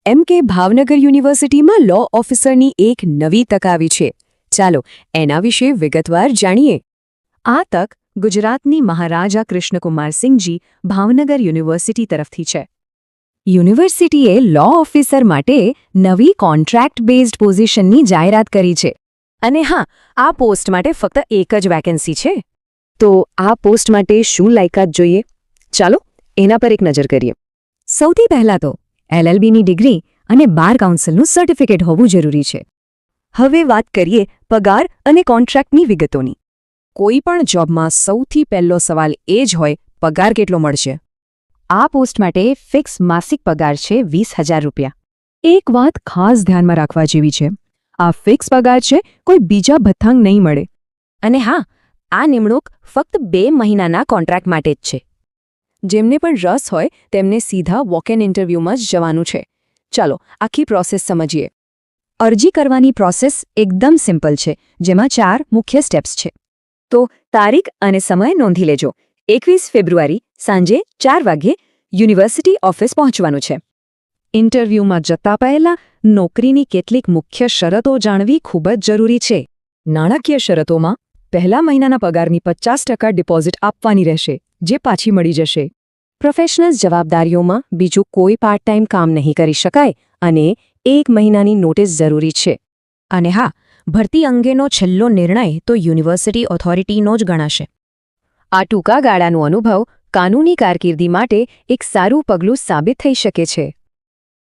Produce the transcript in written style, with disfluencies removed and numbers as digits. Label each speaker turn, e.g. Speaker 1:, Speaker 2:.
Speaker 1: એમ કે ભાવનગર યુનિવર્સિટીમાં લો ઓફિસરની એક નવી તક આવી છે. ચાલો એના વિશે વિગતવાર જાણીએ. આ તક ગુજરાતની મહારાજા કૃષ્ણકુમારસિંહજી ભાવનગર યુનિવર્સિટી તરફથી છે. યુનિવર્સિટીએ લો ઓફિસર માટે નવી કોન્ટ્રાક્ટ બેઝડ પોઝિશનની જાહેરાત કરી છે. અને હા, આ પોસ્ટ માટે ફક્ત એક જ વેકેન્સી છે. તો આ પોસ્ટ માટે શું લાયકાત જોઈએ? ચાલો એના પર એક નજર કરીએ. સૌથી પહેલાં તો LLBની ડિગ્રી અને બાર કાઉન્સિલનું સર્ટિફિકેટ હોવું જરૂરી છે. હવે વાત કરીએ પગાર અને કોન્ટ્રાક્ટની વિગતોની. કોઈ પણ જોબમાં સૌથી પહેલો સવાલ એ જ હોય, પગાર કેટલો મળશે? આ પોસ્ટ માટે ફિક્સ માસિક પગાર છે 20,000 રૂપિયા. એક વાત ખાસ ધ્યાનમાં રાખવા જેવી છે, આ ફિક્સ પગાર છે, કોઈ બીજા ભથ્થાંગ નહીં મળે. અને હા, આ નિમણૂક ફક્ત 2 મહિનાના કોન્ટ્રાક્ટ માટે જ છે. જેમને પણ રસ હોય તેમને સીધા વોક-ઇન ઇન્ટરવ્યૂમાં જ જવાનું છે. ચાલો આખી પ્રોસેસ સમજીએ. અરજી કરવાની પ્રોસેસ એકદમ સિમ્પલ છે, જેમાં 4 મુખ્ય સ્ટેપ્સ છે. તો તારીખ અને સમય નોંધી લેજો. 21 ફેબ્રુઆરી સાંજે 4 વાગ્યે યુનિવર્સિટી ઓફિસ પહોંચવાનું છે. ઇન્ટરવ્યૂમાં જતા પહેલા નોકરીની કેટલીક મુખ્ય શરતો જાણવી ખૂબ જ જરૂરી છે. નાણાકીય શરતોમાં પહેલા મહિનાના પગારની 50% ડિપોઝિટ આપવાની રહેશે, જે પાછી મળી જશે. પ્રોફેશનલ જવાબદારીઓમાં બીજું કોઈ પાર્ટ ટાઈમ કામ નહીં કરી શકાય અને 1 મહિનાની નોટિસ જરૂરી છે. અને હા, ભરતી અંગેનો છેલ્લો નિર્ણય તો યુનિવર્સિટી ઓથોરિટીનો જ ગણાશે. આ ટૂંકા ગાળાનો અનુભવ કાનૂની કારકિર્દી માટે એક સારું પગલું સાબિત થઈ શકે છે.